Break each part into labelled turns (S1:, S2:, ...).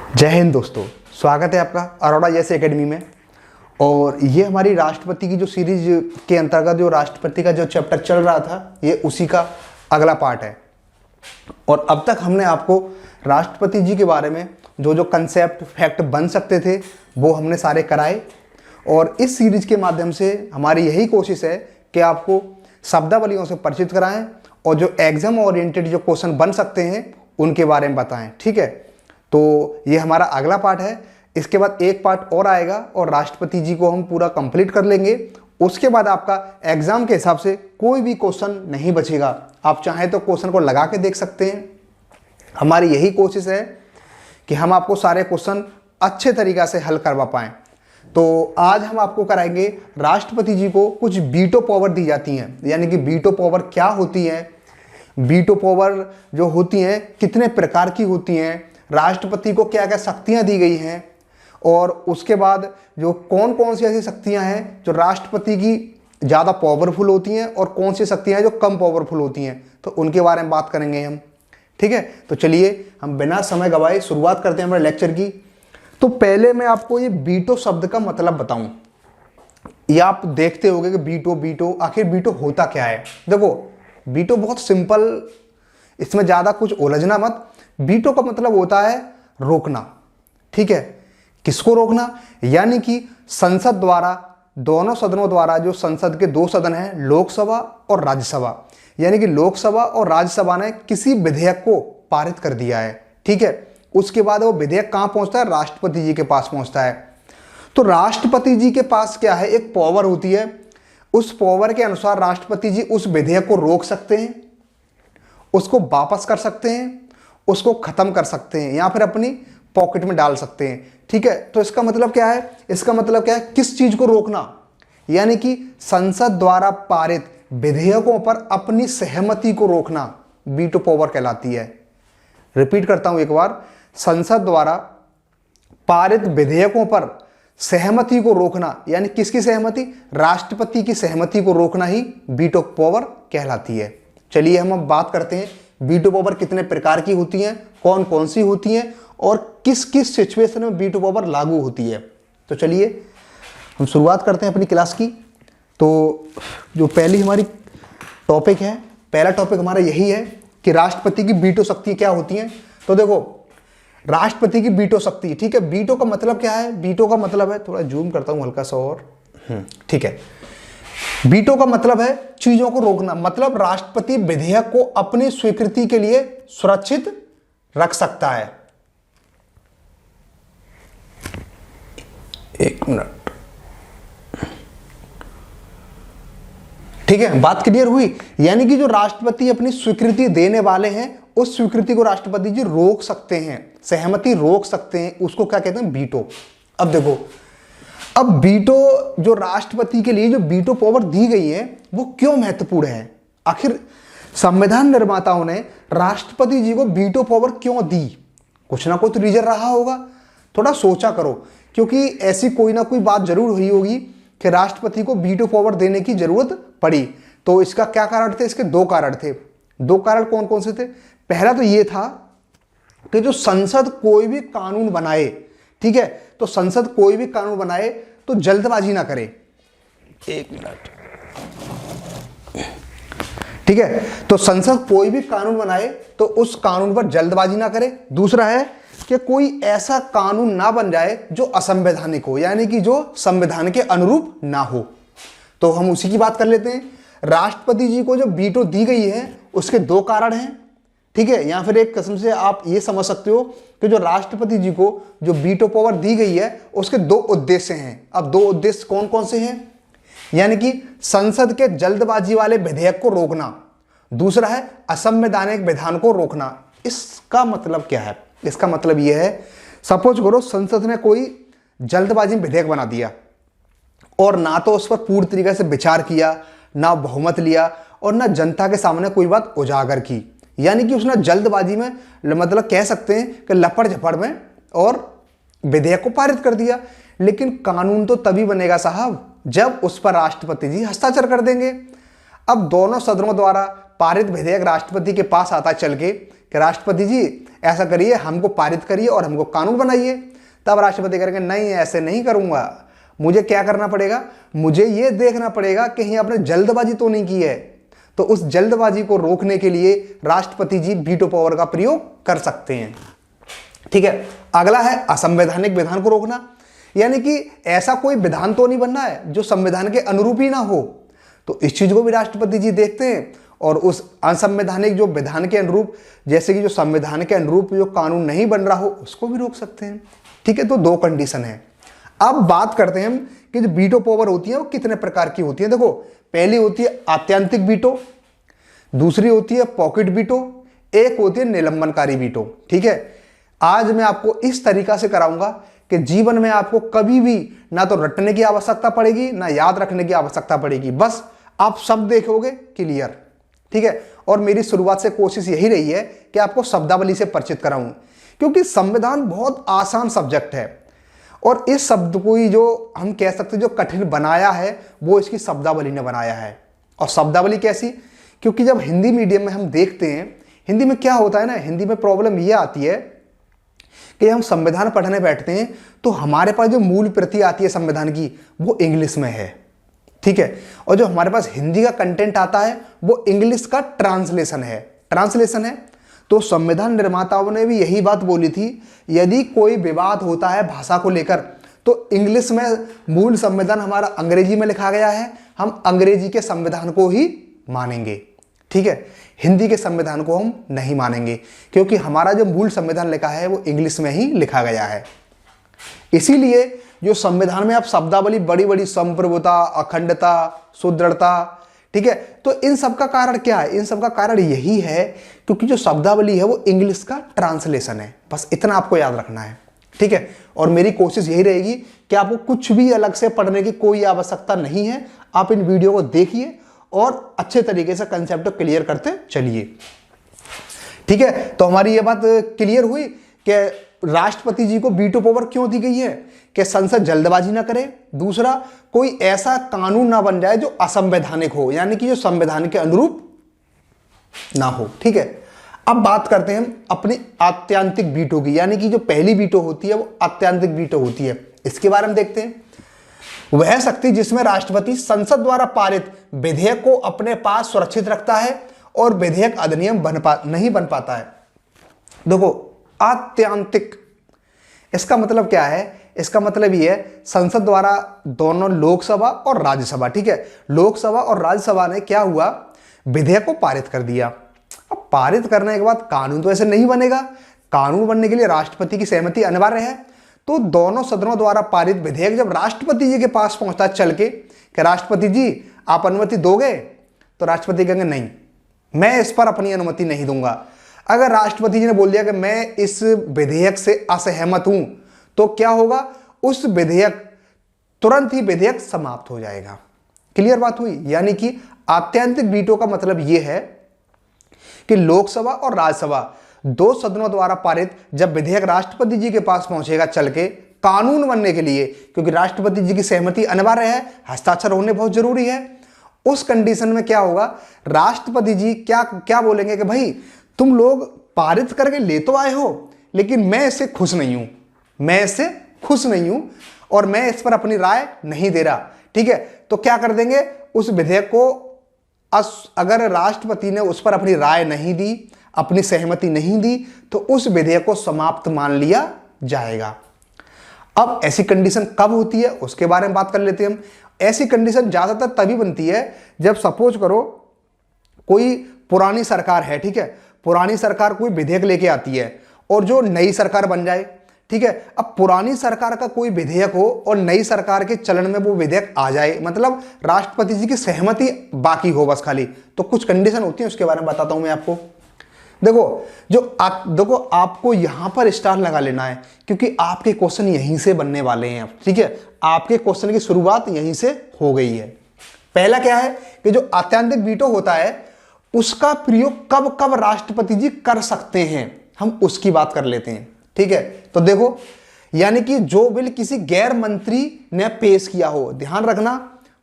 S1: जय हिंद दोस्तों, स्वागत है आपका अरोड़ा जैसे एकेडमी में। और ये हमारी राष्ट्रपति की जो सीरीज के अंतर्गत जो राष्ट्रपति का जो चैप्टर चल रहा था, ये उसी का अगला पार्ट है। और अब तक हमने आपको राष्ट्रपति जी के बारे में जो जो कंसेप्ट फैक्ट बन सकते थे वो हमने सारे कराए। और इस सीरीज के माध्यम से हमारी यही कोशिश है कि आपको शब्दावलियों से परिचित कराएं और जो एग्जाम ओरिएंटेड जो क्वेश्चन बन सकते हैं उनके बारे में बताएं। ठीक है, तो ये हमारा अगला पार्ट है। इसके बाद एक पार्ट और आएगा और राष्ट्रपति जी को हम पूरा कंप्लीट कर लेंगे। उसके बाद आपका एग्जाम के हिसाब से कोई भी क्वेश्चन नहीं बचेगा। आप चाहें तो क्वेश्चन को लगा के देख सकते हैं। हमारी यही कोशिश है कि हम आपको सारे क्वेश्चन अच्छे तरीक़ा से हल करवा पाएँ। तो आज हम आपको कराएंगे राष्ट्रपति जी को कुछ वीटो पावर दी जाती हैं, यानी कि वीटो पावर क्या होती है, वीटो पावर जो होती हैं कितने प्रकार की होती हैं, राष्ट्रपति को क्या क्या शक्तियां दी गई हैं, और उसके बाद जो कौन कौन सी ऐसी शक्तियां हैं जो राष्ट्रपति की ज़्यादा पावरफुल होती हैं और कौन सी शक्तियां हैं जो कम पावरफुल होती हैं, तो उनके बारे में बात करेंगे हम। ठीक है, तो चलिए हम बिना समय गवाए शुरुआत करते हैं हमारे लेक्चर की। तो पहले मैं आपको ये वीटो शब्द का मतलब बताऊं। ये आप देखते होंगे कि वीटो वीटो आखिर वीटो होता क्या है। देखो, वीटो बहुत सिंपल, इसमें ज़्यादा कुछ उलझना मत। वीटो का मतलब होता है रोकना। ठीक है, किसको रोकना? यानी कि संसद द्वारा, दोनों सदनों द्वारा, जो संसद के दो सदन हैं, लोकसभा और राज्यसभा, यानी कि लोकसभा और राज्यसभा ने किसी विधेयक को पारित कर दिया है। ठीक है, उसके बाद वो विधेयक कहाँ पहुंचता है? राष्ट्रपति जी के पास पहुंचता है। तो राष्ट्रपति जी के पास क्या है? एक पावर होती है। उस पावर के अनुसार राष्ट्रपति जी उस विधेयक को रोक सकते हैं, उसको वापस कर सकते हैं, उसको खत्म कर सकते हैं, या फिर अपनी पॉकेट में डाल सकते हैं। ठीक है, तो इसका मतलब क्या है? इसका मतलब क्या है? किस चीज को रोकना? यानी कि संसद द्वारा पारित विधेयकों पर अपनी सहमति को रोकना वीटो पावर कहलाती है। रिपीट करता हूं एक बार, संसद द्वारा पारित विधेयकों पर सहमति को रोकना, यानी किसकी सहमति? राष्ट्रपति की सहमति को रोकना ही वीटो पावर कहलाती है। चलिए हम अब बात करते हैं वीटो पावर कितने प्रकार की होती हैं, कौन कौन सी होती हैं, और किस किस सिचुएशन में वीटो पावर लागू होती है। तो चलिए हम शुरुआत करते हैं अपनी क्लास की। तो जो पहली हमारी टॉपिक है, पहला टॉपिक हमारा यही है कि राष्ट्रपति की वीटो शक्ति क्या होती हैं। तो देखो, राष्ट्रपति की वीटो शक्ति, ठीक है, वीटो का मतलब क्या है? वीटो का मतलब है, थोड़ा जूम करता हूं हल्का सा और, ठीक है, वीटो का मतलब है चीजों को रोकना। मतलब राष्ट्रपति विधेयक को अपनी स्वीकृति के लिए सुरक्षित रख सकता है। एक मिनट, ठीक है, बात क्लियर हुई? यानी कि जो राष्ट्रपति अपनी स्वीकृति देने वाले हैं, उस स्वीकृति को राष्ट्रपति जी रोक सकते हैं, सहमति रोक सकते हैं, उसको क्या कहते हैं? वीटो। अब देखो, अब वीटो जो राष्ट्रपति के लिए जो वीटो पावर दी गई है वो क्यों महत्वपूर्ण है? आखिर संविधान निर्माताओं ने राष्ट्रपति जी को वीटो पावर क्यों दी? कुछ ना कुछ रीजन रहा होगा। थोड़ा सोचा करो, क्योंकि ऐसी कोई ना कोई बात जरूर हुई होगी कि राष्ट्रपति को वीटो पावर देने की जरूरत पड़ी। तो इसका क्या कारण थे? इसके दो कारण थे। दो कारण कौन कौन से थे? पहला तो ये था कि जो संसद कोई भी कानून बनाए, ठीक है, तो संसद कोई भी कानून बनाए तो जल्दबाजी ना करे। एक मिनट, ठीक है, तो संसद कोई भी कानून बनाए तो उस कानून पर जल्दबाजी ना करे। दूसरा है कि कोई ऐसा कानून ना बन जाए जो असंवैधानिक हो, यानी कि जो संविधान के अनुरूप ना हो। तो हम उसी की बात कर लेते हैं। राष्ट्रपति जी को जो वीटो दी गई है उसके दो कारण हैं। ठीक है, या फिर एक किस्म से आप ये समझ सकते हो कि जो राष्ट्रपति जी को जो वीटो पावर दी गई है उसके दो उद्देश्य हैं। अब दो उद्देश्य कौन कौन से हैं? यानी कि संसद के जल्दबाजी वाले विधेयक को रोकना, दूसरा है असंवैधानिक विधान को रोकना। इसका मतलब क्या है? इसका मतलब यह है, सपोज करो संसद ने कोई जल्दबाजी में विधेयक बना दिया और ना तो उस पर पूर्ण तरीके से विचार किया, ना बहुमत लिया, और ना जनता के सामने कोई बात उजागर की। यानी कि उसने जल्दबाजी में, मतलब कह सकते हैं कि लपड़ झपड़ में, और विधेयक को पारित कर दिया। लेकिन कानून तो तभी बनेगा साहब जब उस पर राष्ट्रपति जी हस्ताक्षर कर देंगे। अब दोनों सदनों द्वारा पारित विधेयक राष्ट्रपति के पास आता चल के कि राष्ट्रपति जी ऐसा करिए, हमको पारित करिए और हमको कानून बनाइए। तब राष्ट्रपति करेंगे नहीं ऐसे नहीं करूंगा, मुझे क्या करना पड़ेगा, मुझे ये देखना पड़ेगा कि कहीं आपने जल्दबाजी तो नहीं की है। तो उस जल्दबाजी को रोकने के लिए राष्ट्रपति जी वीटो पावर का प्रयोग कर सकते हैं। ठीक है, अगला है असंवैधानिक विधान को रोकना, यानी कि ऐसा कोई विधान तो नहीं बनना है जो संविधान के अनुरूप ही ना हो। तो इस चीज को भी राष्ट्रपति जी देखते हैं और उस असंवैधानिक जो विधान के अनुरूप, जैसे कि जो संविधान के अनुरूप जो कानून नहीं बन रहा हो उसको भी रोक सकते हैं। ठीक है, तो दो कंडीशन है। अब बात करते हैं हम कि जो वीटो पावर होती है वो कितने प्रकार की होती है। देखो, पहली होती है आत्यंतिक वीटो, दूसरी होती है पॉकेट वीटो, एक होती है निलंबनकारी वीटो। ठीक है, आज मैं आपको इस तरीका से कराऊंगा कि जीवन में आपको कभी भी ना तो रटने की आवश्यकता पड़ेगी ना याद रखने की आवश्यकता पड़ेगी, बस आप सब देखोगे क्लियर। ठीक है, और मेरी शुरुआत से कोशिश यही रही है कि आपको शब्दावली से परिचित कराऊं, क्योंकि संविधान बहुत आसान सब्जेक्ट है और इस शब्द को ही जो हम कह सकते हैं जो कठिन बनाया है वो इसकी शब्दावली ने बनाया है। और शब्दावली कैसी, क्योंकि जब हिंदी मीडियम में हम देखते हैं, हिंदी में क्या होता है ना, हिंदी में प्रॉब्लम यह आती है कि हम संविधान पढ़ने बैठते हैं तो हमारे पास जो मूल प्रति आती है संविधान की वो इंग्लिश में है। ठीक है, और जो हमारे पास हिंदी का कंटेंट आता है वो इंग्लिश का ट्रांसलेशन है। तो संविधान निर्माताओं ने भी यही बात बोली थी, यदि कोई विवाद होता है भाषा को लेकर तो इंग्लिश में, मूल संविधान हमारा अंग्रेजी में लिखा गया है, हम अंग्रेजी के संविधान को ही मानेंगे। ठीक है, हिंदी के संविधान को हम नहीं मानेंगे, क्योंकि हमारा जो मूल संविधान लिखा है वो इंग्लिश में ही लिखा गया है। इसीलिए जो संविधान में आप शब्दावली बड़ी बड़ी संप्रभुता, अखंडता, सुदृढ़ता, ठीक है, तो इन सब का कारण क्या है, इन सब का कारण यही है क्योंकि जो शब्दावली है वो इंग्लिश का ट्रांसलेशन है। बस इतना आपको याद रखना है। ठीक है, और मेरी कोशिश यही रहेगी कि आपको कुछ भी अलग से पढ़ने की कोई आवश्यकता नहीं है। आप इन वीडियो को देखिए और अच्छे तरीके से कंसेप्ट को क्लियर करते चलिए। ठीक है, तो हमारी ये बात क्लियर हुई कि राष्ट्रपति जी को वीटो पावर क्यों दी गई है कि संसद जल्दबाजी ना करे, दूसरा कोई ऐसा कानून ना बन जाए जो असंवैधानिक हो, यानी कि जो संविधान के अनुरूप ना हो। ठीक है, अब बात करते हैं हम अपनी आत्यंतिक वीटो की, यानी कि जो पहली वीटो होती है वो आत्यंतिक वीटो होती है। इसके बारे में देखते हैं। वह शक्ति जिसमें राष्ट्रपति संसद द्वारा पारित विधेयक को अपने पास सुरक्षित रखता है और विधेयक अधिनियम नहीं बन पाता है। देखो, आत्यंतिक, इसका मतलब क्या है, इसका मतलब ये है संसद द्वारा दोनों लोकसभा और राज्यसभा, ठीक है, लोकसभा और राज्यसभा ने क्या हुआ, विधेयक को पारित कर दिया। अब पारित करने के बाद कानून तो ऐसे नहीं बनेगा, कानून बनने के लिए राष्ट्रपति की सहमति अनिवार्य है। तो दोनों सदनों द्वारा पारित विधेयक जब राष्ट्रपति जी के पास पहुंचता है चल के कि राष्ट्रपति जी आप अनुमति दोगे, तो राष्ट्रपति कहेंगे नहीं, मैं इस पर अपनी अनुमति नहीं दूंगा। अगर राष्ट्रपति जी ने बोल दिया कि मैं इस विधेयक से असहमत हूं, तो क्या होगा, उस विधेयक, तुरंत ही विधेयक समाप्त हो जाएगा। क्लियर बात हुई। यानी कि आत्यंतिक वीटो का मतलब यह है कि लोकसभा और राज्यसभा दो सदनों द्वारा पारित जब विधेयक राष्ट्रपति जी के पास पहुंचेगा चल के कानून बनने के लिए, क्योंकि राष्ट्रपति जी की सहमति अनिवार्य है, हस्ताक्षर होने बहुत जरूरी है, उस कंडीशन में क्या होगा, राष्ट्रपति जी क्या क्या बोलेंगे कि भाई तुम लोग पारित करके ले तो आए हो, लेकिन मैं इससे खुश नहीं हूं, मैं इससे खुश नहीं हूं और मैं इस पर अपनी राय नहीं दे रहा। ठीक है, तो क्या कर देंगे, उस विधेयक को अगर राष्ट्रपति ने उस पर अपनी राय नहीं दी, अपनी सहमति नहीं दी, तो उस विधेयक को समाप्त मान लिया जाएगा। अब ऐसी कंडीशन कब होती है उसके बारे में बात कर लेते हैं हम। ऐसी कंडीशन ज्यादातर तभी बनती है जब सपोज करो कोई पुरानी सरकार है, ठीक है, पुरानी सरकार कोई विधेयक लेके आती है और जो नई सरकार बन जाए, ठीक है। अब पुरानी सरकार का कोई विधेयक हो और नई सरकार के चलन में वो विधेयक आ जाए, मतलब राष्ट्रपति जी की सहमति बाकी हो बस खाली, तो कुछ कंडीशन होती है, उसके बारे में बताता हूं मैं आपको। देखो आपको यहां पर स्टार लगा लेना है क्योंकि आपके क्वेश्चन यहीं से बनने वाले हैं। ठीक है, आपके क्वेश्चन की शुरुआत यहीं से हो गई है। पहला क्या है कि जो आत्यंतिक वीटो होता है उसका प्रयोग कब कब राष्ट्रपति जी कर सकते हैं, हम उसकी बात कर लेते हैं। ठीक है, तो देखो, यानी कि जो बिल किसी गैर मंत्री ने पेश किया हो, ध्यान रखना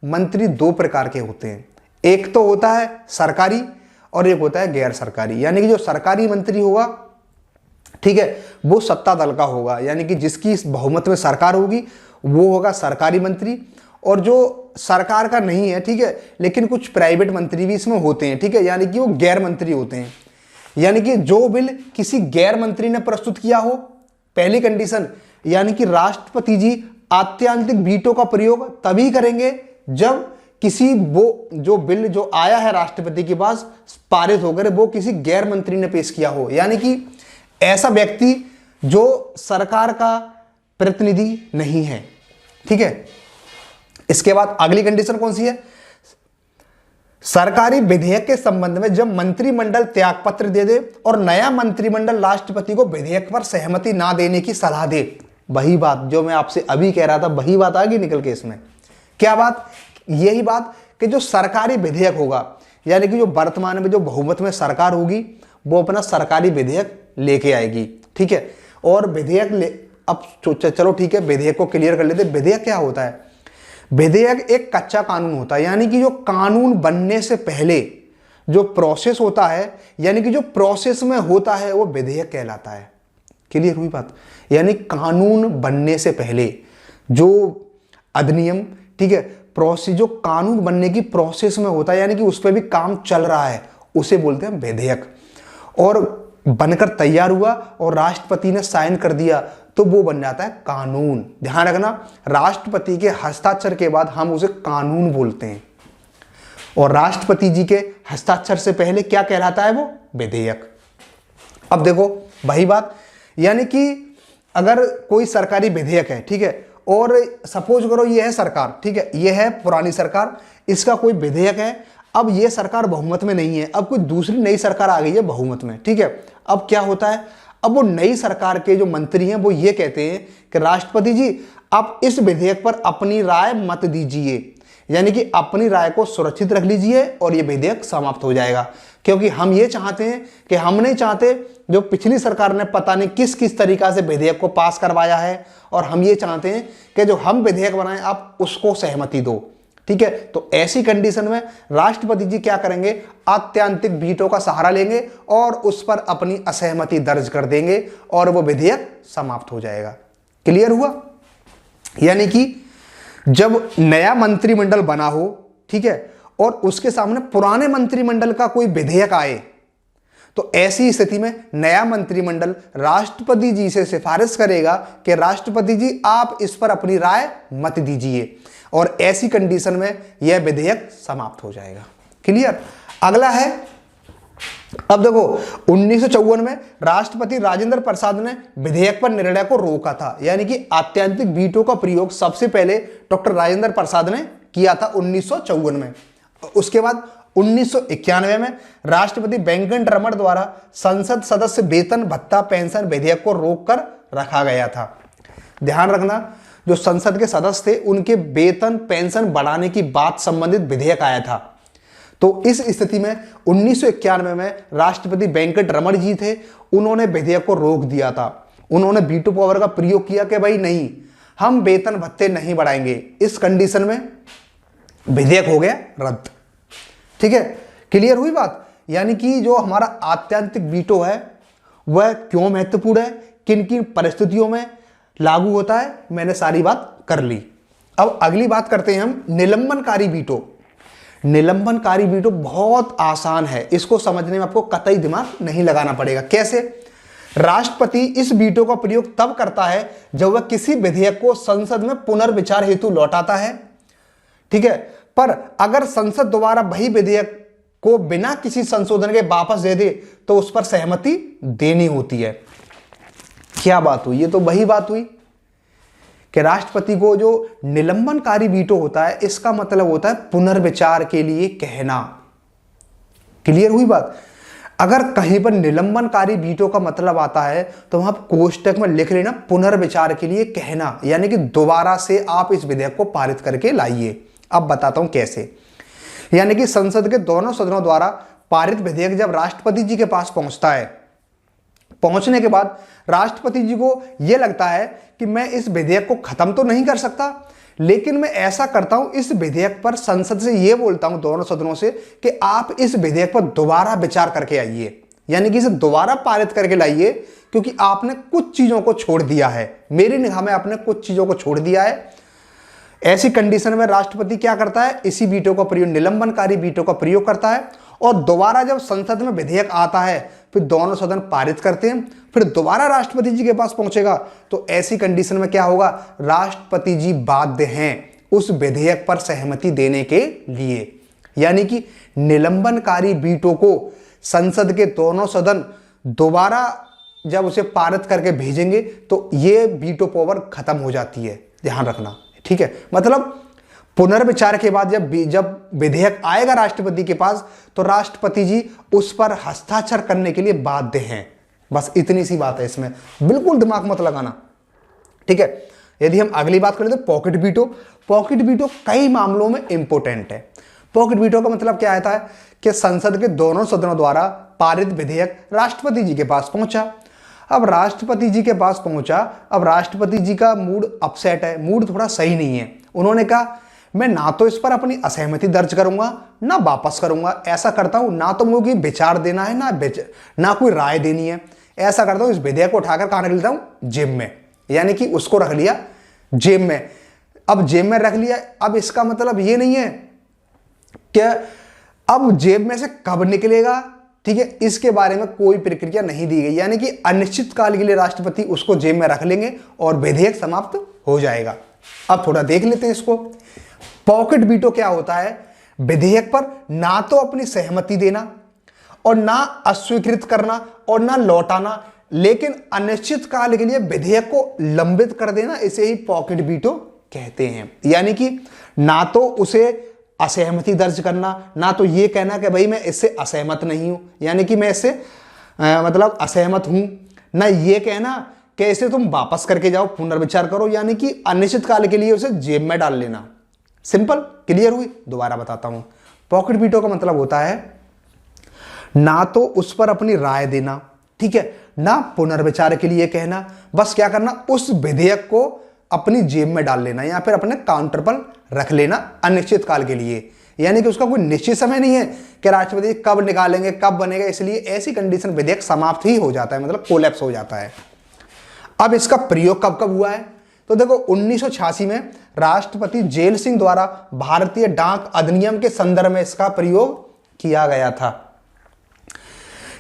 S1: मंत्री दो प्रकार के होते हैं, एक तो होता है सरकारी और एक होता है गैर सरकारी। यानी कि जो सरकारी मंत्री होगा, ठीक है, वो सत्ता दल का होगा, यानी कि जिसकी इस बहुमत में सरकार होगी वो होगा सरकारी मंत्री। और जो सरकार का नहीं है, ठीक है, लेकिन कुछ प्राइवेट मंत्री भी इसमें होते हैं, ठीक है, यानी कि वो गैर मंत्री होते हैं। यानी कि जो बिल किसी गैर मंत्री ने प्रस्तुत किया हो, पहली कंडीशन, यानी कि राष्ट्रपति जी आत्यांतिक वीटो का प्रयोग तभी करेंगे जब किसी वो जो बिल जो आया है राष्ट्रपति के पास पारित होकर वो किसी गैर मंत्री ने पेश किया हो, यानी कि ऐसा व्यक्ति जो सरकार का प्रतिनिधि नहीं है। ठीक है, इसके बाद अगली कंडीशन कौन सी है? सरकारी विधेयक के संबंध में जब मंत्रिमंडल त्यागपत्र दे दे और नया मंत्रिमंडल राष्ट्रपति को विधेयक पर सहमति ना देने की सलाह दे। वही बात जो मैं आपसे अभी कह रहा था, वही बात आगे निकल के इसमें। क्या बात? यही बात कि जो सरकारी विधेयक होगा, यानी कि जो वर्तमान में जो बहुमत में सरकार होगी वो अपना सरकारी विधेयक लेके आएगी। ठीक है, और विधेयक अब चलो ठीक है, विधेयक को क्लियर कर लेते। विधेयक क्या होता है? विधेयक एक कच्चा कानून होता है, यानी कि जो कानून बनने से पहले जो प्रोसेस होता है, यानी कि जो प्रोसेस में होता है वो विधेयक कहलाता है। क्लियर हुई बात? यानी कानून बनने से पहले जो अधिनियम, ठीक है, प्रोसेस, जो कानून बनने की प्रोसेस में होता है, यानी कि उस पर भी काम चल रहा है, उसे बोलते हैं विधेयक। और बनकर तैयार हुआ और राष्ट्रपति ने साइन कर दिया तो वो बन जाता है कानून। ध्यान रखना, राष्ट्रपति के हस्ताक्षर के बाद हम उसे कानून बोलते हैं, और राष्ट्रपति जी के हस्ताक्षर से पहले क्या कहलाता है? वो विधेयक। अब देखो वही बात, यानी कि अगर कोई सरकारी विधेयक है, ठीक है, और सपोज करो ये है सरकार, ठीक है, ये है पुरानी सरकार, इसका कोई विधेयक है, अब ये सरकार बहुमत में नहीं है, अब कोई दूसरी नई सरकार आ गई है बहुमत में। ठीक है, अब क्या होता है? अब वो नई सरकार के जो मंत्री हैं वो ये कहते हैं कि राष्ट्रपति जी आप इस विधेयक पर अपनी राय मत दीजिए, यानी कि अपनी राय को सुरक्षित रख लीजिए और ये विधेयक समाप्त हो जाएगा। क्योंकि हम ये चाहते हैं कि हम नहीं चाहते जो पिछली सरकार ने पता नहीं किस किस तरीका से विधेयक को पास करवाया है, और हम ये चाहते हैं कि जो हम विधेयक बनाएं आप उसको सहमति दो। ठीक है, तो ऐसी कंडीशन में राष्ट्रपति जी क्या करेंगे? आत्यांतिक वीटो का सहारा लेंगे और उस पर अपनी असहमति दर्ज कर देंगे और वो विधेयक समाप्त हो जाएगा। क्लियर हुआ? यानी कि जब नया मंत्रिमंडल बना हो, ठीक है, और उसके सामने पुराने मंत्रिमंडल का कोई विधेयक आए, तो ऐसी स्थिति में नया मंत्रिमंडल राष्ट्रपति जी से सिफारिश करेगा कि राष्ट्रपति जी आप इस पर अपनी राय मत दीजिए, और ऐसी कंडीशन में यह विधेयक समाप्त हो जाएगा। क्लियर? अगला है, अब देखो 1954 में राष्ट्रपति राजेंद्र प्रसाद ने विधेयक पर निर्णय को रोका था, यानी कि आत्यांतिक वीटो का प्रयोग सबसे पहले डॉक्टर राजेंद्र प्रसाद ने किया था 1954 में। उसके बाद 1991 में राष्ट्रपति वेंकट रमन द्वारा संसद सदस्य वेतन भत्ता पेंशन विधेयक को रोककर रखा गया था। ध्यान रखना, जो संसद के सदस्य थे उनके वेतन पेंशन बढ़ाने की बात संबंधित विधेयक आया था। तो इस स्थिति में 1991 में राष्ट्रपति वेंकट रमन जी थे, उन्होंने विधेयक को रोक दिया था। उन्होंने वीटो पावर का प्रयोग किया कि भाई नहीं, हम वेतन भत्ते नहीं बढ़ाएंगे। इस कंडीशन में विधेयक हो गया रद्द। ठीक है, क्लियर हुई बात? यानी कि जो हमारा आत्यांतिक वीटो है वह क्यों महत्वपूर्ण है, किन किन परिस्थितियों में लागू होता है, मैंने सारी बात कर ली। अब अगली बात करते हैं हम निलंबनकारी वीटो। निलंबनकारी वीटो बहुत आसान है, इसको समझने में आपको कतई दिमाग नहीं लगाना पड़ेगा। कैसे? राष्ट्रपति इस वीटो का प्रयोग तब करता है जब वह किसी विधेयक को संसद में पुनर्विचार हेतु लौटाता है। ठीक है, पर अगर संसद दोबारा वही विधेयक को बिना किसी संशोधन के वापस दे दे तो उस पर सहमति देनी होती है। क्या बात हुई? ये तो वही बात हुई कि राष्ट्रपति को जो निलंबनकारी वीटो होता है इसका मतलब होता है पुनर्विचार के लिए कहना। क्लियर हुई बात? अगर कहीं पर निलंबनकारी वीटो का मतलब आता है तो वहां कोष्टक में लिख लेना पुनर्विचार के लिए कहना, यानी कि दोबारा से आप इस विधेयक को पारित करके लाइए। अब बताता हूं कैसे। यानी कि संसद के दोनों सदनों द्वारा पारित विधेयक जब राष्ट्रपति जी के पास पहुंचता है, पहुंचने के बाद राष्ट्रपति जी को यह लगता है कि मैं इस विधेयक को खत्म तो नहीं कर सकता, लेकिन मैं ऐसा करता हूं, इस विधेयक पर संसद से यह बोलता हूं दोनों सदनों से कि आप इस विधेयक पर दोबारा विचार करके आइए। यानी कि इसे दोबारा पारित करके लाइए, क्योंकि आपने कुछ चीजों को छोड़ दिया है। मेरी निगाह में आपने कुछ चीजों को छोड़ दिया है। ऐसी कंडीशन में राष्ट्रपति क्या करता है, इसी वीटो का प्रयोग, निलंबनकारी वीटो का प्रयोग करता है, और दोबारा जब संसद में विधेयक आता है फिर दोनों सदन पारित करते हैं, फिर दोबारा राष्ट्रपति जी के पास पहुंचेगा, तो ऐसी कंडीशन में क्या होगा, राष्ट्रपति जी बाध्य हैं उस विधेयक पर सहमति देने के लिए। यानी कि निलंबनकारी वीटो को संसद के दोनों सदन दोबारा जब उसे पारित करके भेजेंगे तो ये वीटो पावर खत्म हो जाती है, ध्यान रखना, ठीक है। मतलब पुनर्विचार के बाद जब विधेयक आएगा राष्ट्रपति के पास, तो राष्ट्रपति जी उस पर हस्ताक्षर करने के लिए बाध्य हैं। बस इतनी सी बात है इसमें, बिल्कुल दिमाग मत लगाना, ठीक है। यदि हम अगली बात करें तो पॉकेट वीटो। पॉकेट वीटो कई मामलों में इंपॉर्टेंट है। पॉकेट वीटो का मतलब क्या आता है कि संसद के दोनों सदनों द्वारा पारित विधेयक राष्ट्रपति जी के पास पहुंचा। अब राष्ट्रपति जी के पास पहुंचा, अब राष्ट्रपति जी का मूड अपसेट है, मूड थोड़ा सही नहीं है। उन्होंने कहा मैं ना तो इस पर अपनी असहमति दर्ज करूंगा ना वापस करूंगा, ऐसा करता हूं ना तो मुझे विचार देना है ना कोई राय देनी है, ऐसा करता हूं इस विधेयक को उठाकर कहां रख लेता हूं, जेब में। यानी कि उसको रख लिया जेब में। अब जेब में रख लिया, अब इसका मतलब ये नहीं है कि अब जेब में से कब निकलेगा, ठीक है, इसके बारे में कोई प्रक्रिया नहीं दी गई। यानी कि अनिश्चित काल के लिए राष्ट्रपति उसको जेब में रख लेंगे और विधेयक समाप्त हो जाएगा। अब थोड़ा देख लेते हैं इसको। पॉकेट वीटो क्या होता है, विधेयक पर ना तो अपनी सहमति देना और ना अस्वीकृत करना और ना लौटाना, लेकिन अनिश्चित काल के लिए विधेयक को लंबित कर देना, इसे ही पॉकेट वीटो कहते हैं। यानी कि ना तो उसे असहमति दर्ज करना, ना तो ये कहना कि भाई मैं इससे असहमत नहीं हूं, यानी कि मैं इससे मतलब असहमत हूं, ना ये कहना कि इसे तुम वापस करके जाओ, पुनर्विचार करो, यानी कि अनिश्चित काल के लिए उसे जेब में डाल लेना। सिंपल, क्लियर हुई? दोबारा बताता हूं। पॉकेट वीटो का मतलब होता है ना तो उस पर अपनी राय देना, ठीक है, ना पुनर्विचार के लिए कहना, बस क्या करना, उस विधेयक को अपनी जेब में डाल लेना या फिर अपने काउंटर पर रख लेना अनिश्चित काल के लिए। यानी कि उसका कोई निश्चित समय नहीं है कि राष्ट्रपति कब निकालेंगे, कब बनेगा, इसलिए ऐसी कंडीशन विधेयक समाप्त ही हो जाता है, मतलब कोलैप्स हो जाता है। अब इसका प्रयोग कब कब हुआ है, तो देखो 1986 में राष्ट्रपति जेल सिंह द्वारा भारतीय डाक अधिनियम के संदर्भ में इसका प्रयोग किया गया था।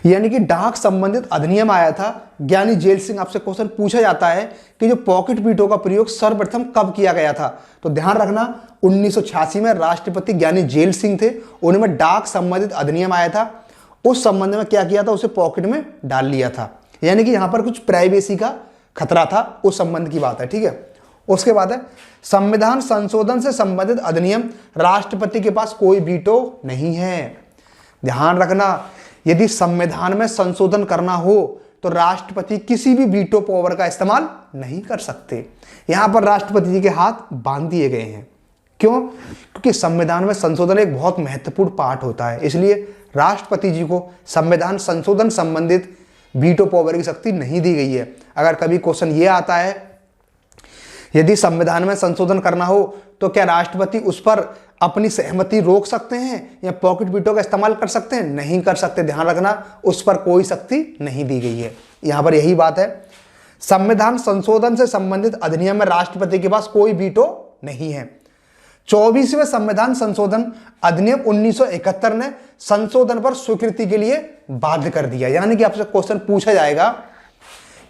S1: यानी कि डाक संबंधित अधिनियम आया था। ज्ञानी जेल सिंह, आपसे क्वेश्चन पूछा जाता है कि जो पॉकेट वीटो का प्रयोग सर्वप्रथम कब किया गया था, तो ध्यान रखना 1986 में राष्ट्रपति ज्ञानी जेल सिंह थे, उन्होंने डाक संबंधित अधिनियम आया था, उस संबंध में क्या किया था, उसे पॉकेट में डाल लिया था। यानी कि यहां पर कुछ प्राइवेसी का खतरा था, उस संबंध की बात है, ठीक है। उसके बाद है संविधान संशोधन से संबंधित अधिनियम, राष्ट्रपति के पास कोई वीटो नहीं है। ध्यान रखना, यदि संविधान में संशोधन करना हो तो राष्ट्रपति किसी भी वीटो पावर का इस्तेमाल नहीं कर सकते। यहां पर राष्ट्रपति जी के हाथ बांध दिए गए हैं। क्यों? क्योंकि संविधान में संशोधन एक बहुत महत्वपूर्ण पार्ट होता है, इसलिए राष्ट्रपति जी को संविधान संशोधन संबंधित वीटो पावर की शक्ति नहीं दी गई है। अगर कभी क्वेश्चन ये आता है यदि संविधान में संशोधन करना हो तो क्या राष्ट्रपति उस पर अपनी सहमति रोक सकते हैं या पॉकेट वीटो का इस्तेमाल कर सकते हैं? नहीं कर सकते। ध्यान रखना, उस पर कोई शक्ति नहीं दी गई है। यहां पर यही बात है, संविधान संशोधन से संबंधित अधिनियम में राष्ट्रपति के पास कोई वीटो नहीं है। 24वें संविधान संशोधन अधिनियम 1971 ने संशोधन पर स्वीकृति के लिए बाध्य कर दिया। यानी कि आपसे क्वेश्चन पूछा जाएगा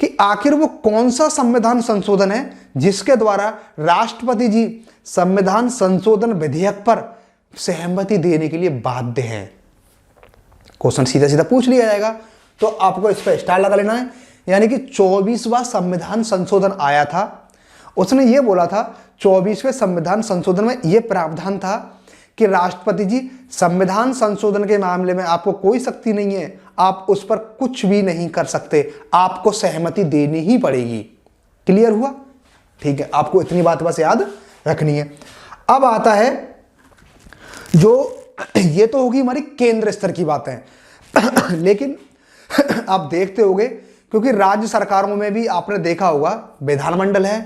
S1: कि आखिर वो कौन सा संविधान संशोधन है जिसके द्वारा राष्ट्रपति जी संविधान संशोधन विधेयक पर सहमति देने के लिए बाध्य हैं। क्वेश्चन सीधा सीधा पूछ लिया जाएगा, तो आपको इस पर स्टार लगा लेना है। यानी कि 24वां संविधान संशोधन आया था, उसने ये बोला था 24वें संविधान संशोधन में यह प्रावधान था कि राष्ट्रपति जी संविधान संशोधन के मामले में आपको कोई शक्ति नहीं है, आप उस पर कुछ भी नहीं कर सकते, आपको सहमति देनी ही पड़ेगी। क्लियर हुआ? ठीक है, आपको इतनी बात बस याद रखनी है। अब आता है जो, ये तो होगी हमारी केंद्र स्तर की बातें लेकिन आप देखते होंगे क्योंकि राज्य सरकारों में भी आपने देखा होगा विधानमंडल है,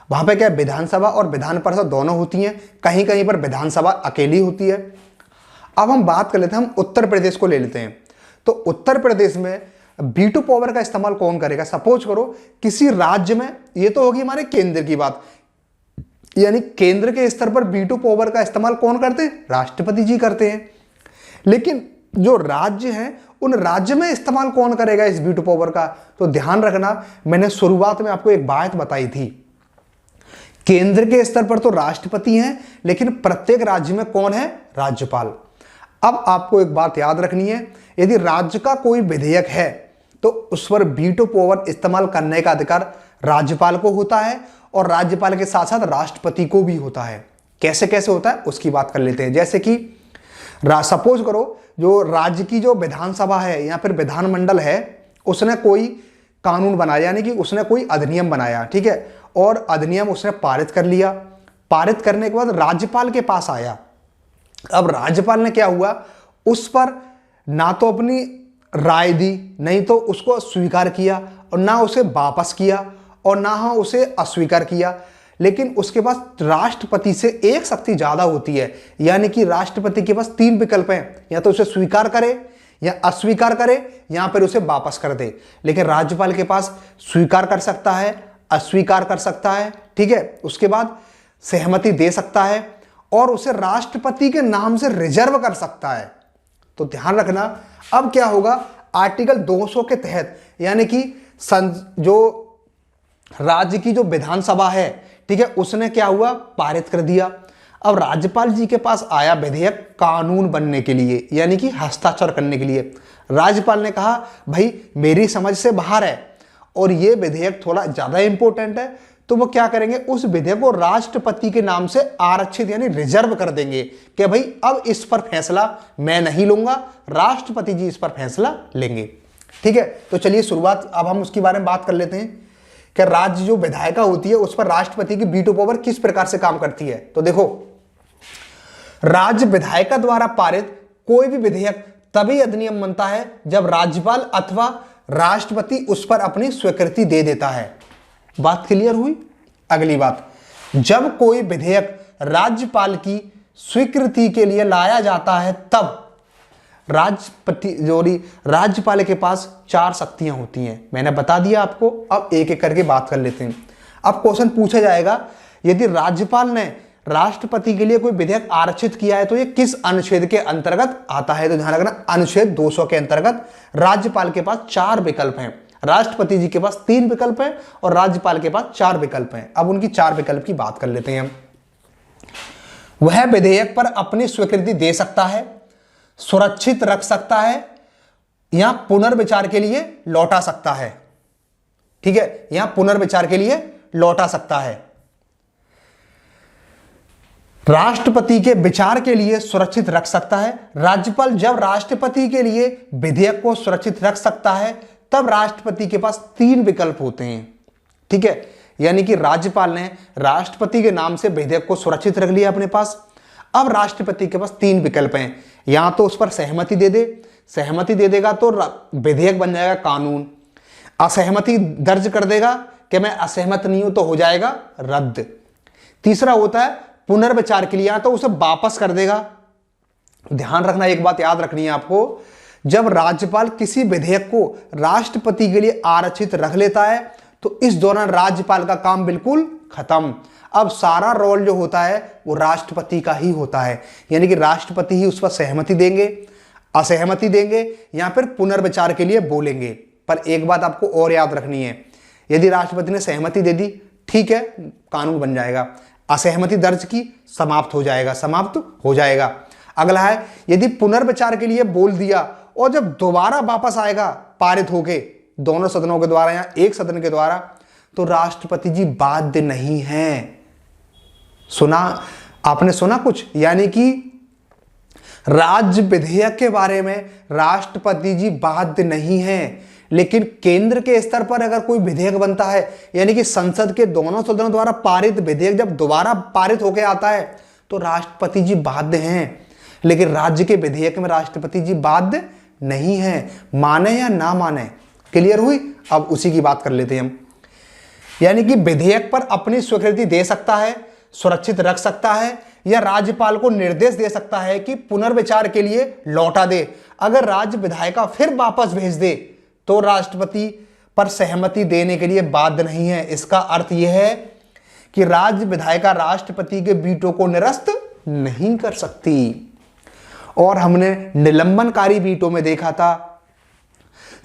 S1: वहां पे क्या विधानसभा और विधान परिषद दोनों होती हैं, कहीं कहीं पर विधानसभा अकेली होती है। अब हम बात कर लेते हैं, हम उत्तर प्रदेश को ले लेते हैं। तो उत्तर प्रदेश में वीटो पावर का इस्तेमाल कौन करेगा? सपोज करो किसी राज्य में, ये तो होगी हमारे केंद्र की बात, यानी केंद्र के स्तर पर वीटो पावर का इस्तेमाल कौन करते हैं? राष्ट्रपति जी करते हैं। लेकिन जो राज्य हैं उन राज्य में इस्तेमाल कौन करेगा इस वीटो पावर का? तो ध्यान रखना, मैंने शुरुआत में आपको एक बात बताई थी, केंद्र के स्तर पर तो राष्ट्रपति हैं, लेकिन प्रत्येक राज्य में कौन है? राज्यपाल। अब आपको एक बात याद रखनी है, यदि राज्य का कोई विधेयक है तो उस पर वीटो पावर इस्तेमाल करने का अधिकार राज्यपाल को होता है, और राज्यपाल के साथ साथ राष्ट्रपति को भी होता है। कैसे कैसे होता है उसकी बात कर लेते हैं। जैसे कि सपोज करो जो राज्य की जो विधानसभा है या फिर विधानमंडल है, उसने कोई कानून बनाया, यानी कि उसने कोई अधिनियम बनाया, ठीक है, और अधिनियम उसने पारित कर लिया। पारित करने के बाद राज्यपाल के पास आया। अब राज्यपाल ने क्या हुआ, उस पर ना तो अपनी राय दी, नहीं तो उसको स्वीकार किया, और ना उसे वापस किया, और ना ही उसे अस्वीकार किया। लेकिन उसके पास राष्ट्रपति से एक शक्ति ज्यादा होती है, यानी कि राष्ट्रपति के पास 3 विकल्प हैं, या तो उसे स्वीकार करे या अस्वीकार करे या फिर उसे वापस कर दे। लेकिन राज्यपाल के पास स्वीकार कर सकता है, अस्वीकार कर सकता है, ठीक है, उसके बाद सहमति दे सकता है, और उसे राष्ट्रपति के नाम से रिजर्व कर सकता है। तो ध्यान रखना, अब क्या होगा, आर्टिकल 200 के तहत, यानी कि जो राज्य की जो विधानसभा है, ठीक है, उसने क्या हुआ, पारित कर दिया। अब राज्यपाल जी के पास आया विधेयक कानून बनने के लिए, यानी कि हस्ताक्षर करने के लिए। राज्यपाल ने कहा भाई मेरी समझ से बाहर है और ये विधेयक थोड़ा ज्यादा इंपॉर्टेंट है, तो वो क्या करेंगे, उस विधेयक को राष्ट्रपति के नाम से आरक्षित यानी रिजर्व कर देंगे कि भाई अब इस पर फैसला मैं नहीं लूंगा, राष्ट्रपति जी इस पर फैसला लेंगे। ठीक है, तो चलिए शुरुआत अब हम उसके बारे में बात कर लेते हैं कि राज्य जो विधायिका होती है उस पर राष्ट्रपति की वीटो पावर किस प्रकार से काम करती है। तो देखो, राज्य विधायिका द्वारा पारित कोई भी विधेयक तभी अधिनियम बनता है जब राज्यपाल अथवा राष्ट्रपति उस पर अपनी स्वीकृति दे देता है। बात क्लियर हुई। अगली बात, जब कोई विधेयक राज्यपाल की स्वीकृति के लिए लाया जाता है तब राज्यपाल के पास 4 शक्तियां होती हैं। मैंने बता दिया आपको, अब एक एक करके बात कर लेते हैं। अब क्वेश्चन पूछा जाएगा, यदि राज्यपाल ने राष्ट्रपति के लिए कोई विधेयक आरक्षित किया है तो ये किस अनुच्छेद के अंतर्गत आता है। तो ध्यान रखना, अनुच्छेद 200 के अंतर्गत राज्यपाल के पास 4 विकल्प हैं, राष्ट्रपति जी के पास 3 विकल्प हैं और राज्यपाल के पास 4 विकल्प हैं। अब उनकी 4 विकल्प की बात कर लेते हैं हम। वह विधेयक पर अपनी स्वीकृति दे सकता है, सुरक्षित रख सकता है या पुनर्विचार के लिए लौटा सकता है। ठीक है, या पुनर्विचार के लिए लौटा सकता है। राष्ट्रपति के विचार के लिए सुरक्षित रख सकता है। राज्यपाल जब राष्ट्रपति के लिए विधेयक को सुरक्षित रख सकता है तब राष्ट्रपति के पास 3 विकल्प होते हैं। ठीक है, यानी कि राज्यपाल ने राष्ट्रपति के नाम से विधेयक को सुरक्षित रख लिया अपने पास। अब राष्ट्रपति के पास 3 विकल्प हैं, या तो उस पर सहमति दे दे, सहमति दे देगा तो विधेयक बन जाएगा कानून, असहमति दर्ज कर देगा कि मैं असहमत नहीं हूं तो हो जाएगा रद्द। तीसरा होता है पुनर्विचार के लिए, या तो उसे वापस कर देगा। ध्यान रखना, एक बात याद रखनी है आपको, जब राज्यपाल किसी विधेयक को राष्ट्रपति के लिए आरक्षित रख लेता है तो इस दौरान राज्यपाल का काम बिल्कुल खत्म। अब सारा रोल जो होता है वो राष्ट्रपति का ही होता है, यानी कि राष्ट्रपति ही उस पर सहमति देंगे, असहमति देंगे या फिर पुनर्विचार के लिए बोलेंगे। पर एक बात आपको और याद रखनी है, यदि राष्ट्रपति ने सहमति दे दी, ठीक है, कानून बन जाएगा। असहमति दर्ज की, समाप्त हो जाएगा, समाप्त हो जाएगा। अगला है, यदि पुनर्विचार के लिए बोल दिया और जब दोबारा वापस आएगा पारित होके दोनों सदनों के द्वारा या एक सदन के द्वारा, तो राष्ट्रपति जी बाध्य नहीं है। सुना आपने, सुना कुछ, यानी कि राज्य विधेयक के बारे में राष्ट्रपति जी बाध्य नहीं है। लेकिन केंद्र के स्तर पर अगर कोई विधेयक बनता है, यानी कि संसद के दोनों सदनों द्वारा पारित विधेयक जब दोबारा पारित होकर आता है तो राष्ट्रपति जी बाध्य हैं। लेकिन राज्य के विधेयक में राष्ट्रपति जी बाध्य नहीं है, माने या ना माने। क्लियर हुई। अब उसी की बात कर लेते हैं हम, यानी कि विधेयक पर अपनी स्वीकृति दे सकता है, सुरक्षित रख सकता है या राज्यपाल को निर्देश दे सकता है कि पुनर्विचार के लिए लौटा दे। अगर राज्य विधायिका फिर वापस भेज दे तो राष्ट्रपति पर सहमति देने के लिए बाध्य नहीं है। इसका अर्थ यह है कि राज्य विधायिका राष्ट्रपति के वीटो को निरस्त नहीं कर सकती। और हमने निलंबनकारी वीटो में देखा था,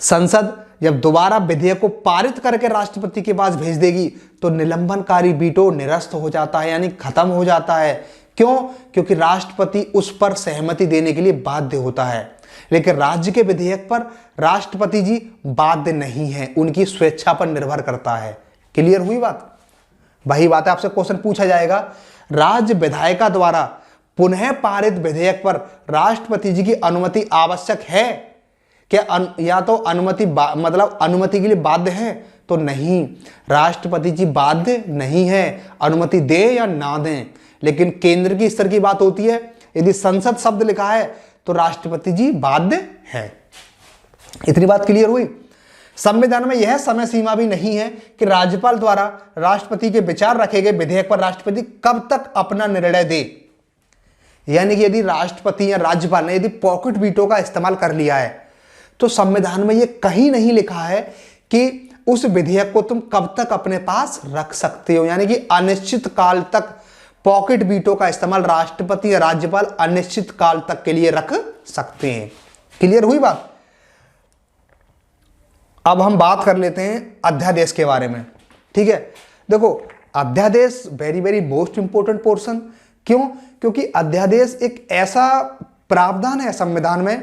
S1: संसद जब दोबारा विधेयक को पारित करके राष्ट्रपति के पास भेज देगी तो निलंबनकारी वीटो निरस्त हो जाता है, यानी खत्म हो जाता है। क्यों? क्योंकि राष्ट्रपति उस पर सहमति देने के लिए बाध्य होता है। लेकिन राज्य के विधेयक पर राष्ट्रपति जी बाध्य नहीं है, उनकी स्वेच्छा पर निर्भर करता है। क्लियर हुई बात? वही बात है, आपसे क्वेश्चन पूछा जाएगा, राज्य विधायिका द्वारा पुनः पारित विधेयक पर राष्ट्रपति जी की अनुमति आवश्यक है क्या? या तो अनुमति मतलब अनुमति के लिए बाध्य है तो नहीं, राष्ट्रपति जी बाध्य नहीं है, अनुमति दे या ना दें। लेकिन केंद्र की स्तर की बात होती है, यदि संसद शब्द लिखा है तो राष्ट्रपति जी बाध्य है। इतनी बात क्लियर हुई? संविधान में यह समय सीमा भी नहीं है कि राज्यपाल द्वारा राष्ट्रपति के विचार रखे गए विधेयक पर राष्ट्रपति कब तक अपना निर्णय दे। यानी कि यदि राष्ट्रपति या राज्यपाल ने यदि पॉकेट वीटो का इस्तेमाल कर लिया है तो संविधान में यह कहीं नहीं लिखा है कि उस विधेयक को तुम कब तक अपने पास रख सकते हो। यानी कि अनिश्चित काल तक पॉकेट वीटो का इस्तेमाल राष्ट्रपति या राज्यपाल अनिश्चित काल तक के लिए रख सकते हैं। क्लियर हुई बात? अब हम बात कर लेते हैं अध्यादेश के बारे में। ठीक है, देखो अध्यादेश very very most important portion. क्यों? क्योंकि अध्यादेश एक ऐसा प्रावधान है संविधान में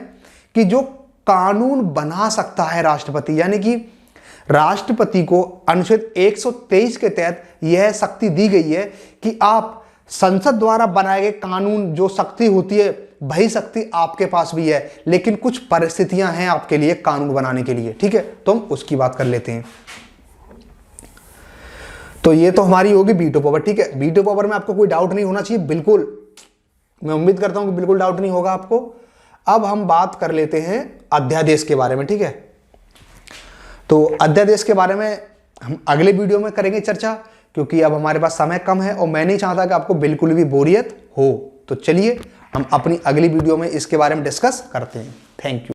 S1: कि जो कानून बना सकता है राष्ट्रपति। यानी कि राष्ट्रपति को अनुच्छेद 123 के तहत यह शक्ति दी गई है कि आप संसद द्वारा बनाए गए कानून, जो शक्ति होती है वही शक्ति आपके पास भी है, लेकिन कुछ परिस्थितियां हैं आपके लिए कानून बनाने के लिए। ठीक है, तो हम उसकी बात कर लेते हैं। तो ये तो हमारी होगी वीटो पावर। ठीक है, वीटो पावर में आपको कोई डाउट नहीं होना चाहिए, बिल्कुल मैं उम्मीद करता हूं कि बिल्कुल डाउट नहीं होगा आपको। अब हम बात कर लेते हैं अध्यादेश के बारे में। ठीक है, तो अध्यादेश के बारे में हम अगले वीडियो में करेंगे चर्चा, क्योंकि अब हमारे पास समय कम है और मैं नहीं चाहता कि आपको बिल्कुल भी बोरियत हो। तो चलिए हम अपनी अगली वीडियो में इसके बारे में डिस्कस करते हैं। Thank you.